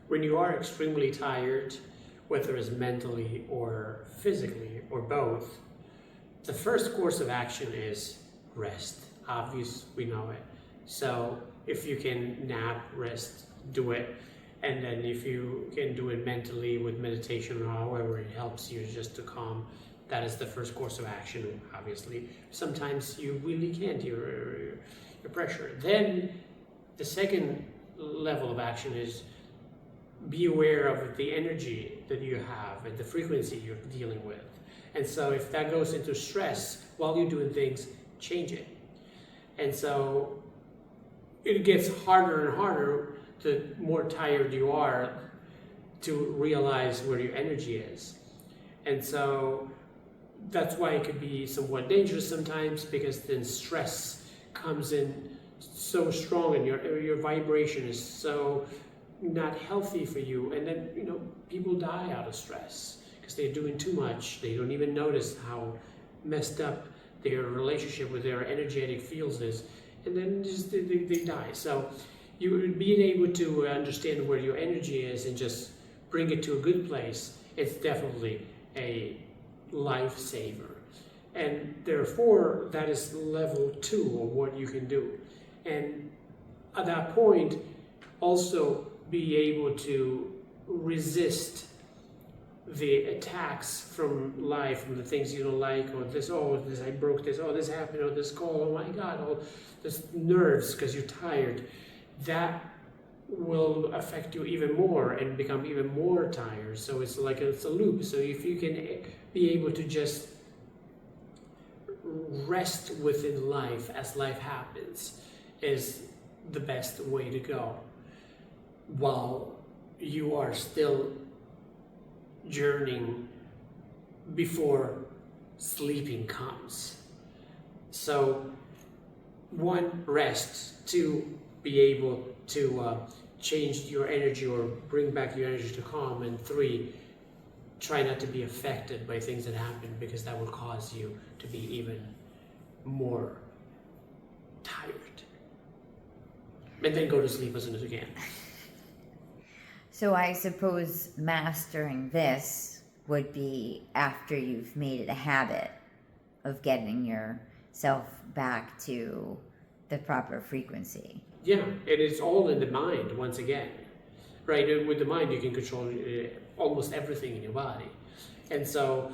when you are extremely tired, whether it's mentally or physically or both, the first course of action is rest. Obvious, we know it. So if you can nap, rest, do it. And then if you can do it mentally with meditation or however it helps you just to calm, that is the first course of action, obviously. Sometimes you really can't, your pressure. Then the second level of action is be aware of the energy that you have and the frequency you're dealing with. And so if that goes into stress while you're doing things, change it. And so it gets harder and harder the more tired you are to realize where your energy is. And so that's why it could be somewhat dangerous sometimes, because then stress comes in so strong and your vibration is so not healthy for you. And then, people die out of stress because they're doing too much. They don't even notice how messed up their relationship with their energetic fields is. And then just they die. So you being able to understand where your energy is and just bring it to a good place, it's definitely a lifesaver. And therefore, that is level 2 of what you can do. And at that point, also be able to resist the attacks from life, from the things you don't like, or this, I broke this, this happened, or this call, oh my God, all this nerves because you're tired. That will affect you even more and become even more tired. So it's like it's a loop. So if you can be able to just rest within life as life happens, is the best way to go, while you are still journeying before sleeping comes. So 1, rest. 2, be able to change your energy or bring back your energy to calm. And 3, try not to be affected by things that happen, because that will cause you to be even more tired. And then go to sleep as soon as you can. So I suppose mastering this would be after you've made it a habit of getting yourself back to the proper frequency. Yeah, it is all in the mind, once again. Right? With the mind, you can control almost everything in your body. And so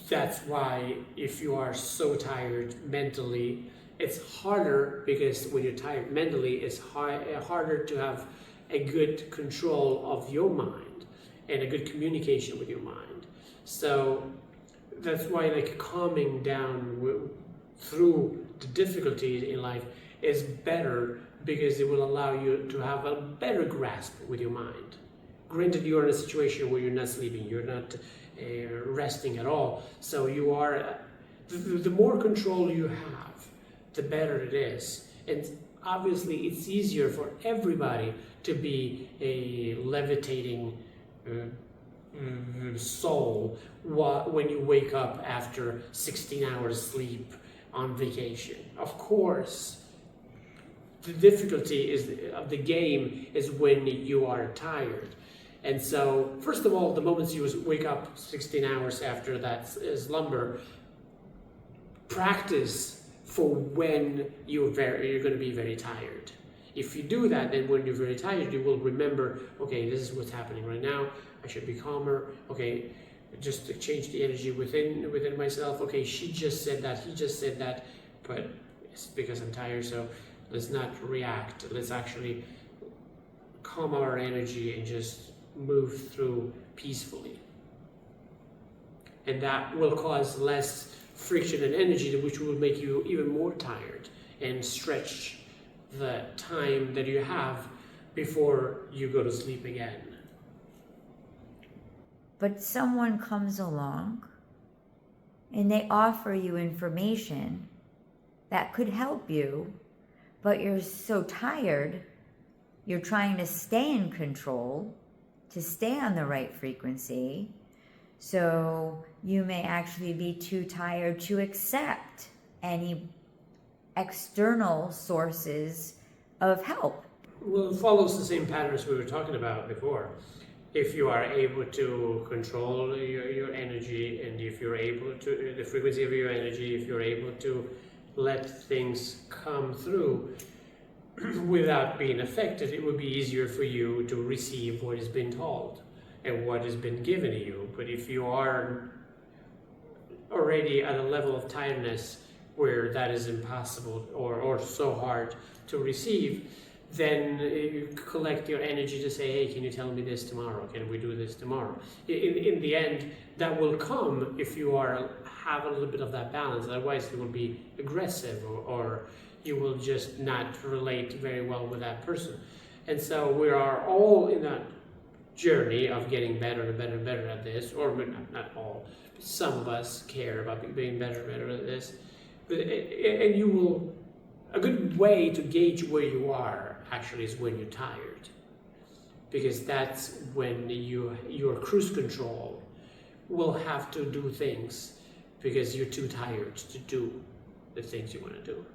that's why if you are so tired mentally, it's harder, because when you're tired mentally, it's harder to have a good control of your mind and a good communication with your mind. So that's why calming down through the difficulties in life is better, because it will allow you to have a better grasp with your mind. Granted, you're in a situation where you're not sleeping, you're not resting at all. So you are, the more control you have, the better it is. And obviously, it's easier for everybody to be a levitating soul when you wake up after 16 hours sleep on vacation. Of course, the difficulty of the game is when you are tired. And so, first of all, the moment you wake up 16 hours after that slumber, practice for when you're going to be very tired. If you do that, then when you're very tired, you will remember, okay, this is what's happening right now. I should be calmer. Okay, just to change the energy within myself. Okay, she just said that, he just said that, but it's because I'm tired, so let's not react. Let's actually calm our energy and just move through peacefully. And that will cause less friction and energy, which will make you even more tired and stretch the time that you have before you go to sleep again. But someone comes along and they offer you information that could help you, but you're so tired, you're trying to stay in control, to stay on the right frequency, so you may actually be too tired to accept any external sources of help. Well, it follows the same patterns we were talking about before. If you are able to control your energy, and if you're able to, the frequency of your energy, if you're able to let things come through without being affected, it would be easier for you to receive what has been told and what has been given to you. But if you are already at a level of tiredness where that is impossible or so hard to receive, then you collect your energy to say, hey, can you tell me this tomorrow? Can we do this tomorrow? In the end, that will come if you have a little bit of that balance. Otherwise, you will be aggressive, or you will just not relate very well with that person. And so we are all in that journey of getting better and better and better at this, or not all. Some of us care about being better and better at this. And you will, a good way to gauge where you are actually is when you're tired, because that's when your cruise control will have to do things because you're too tired to do the things you want to do.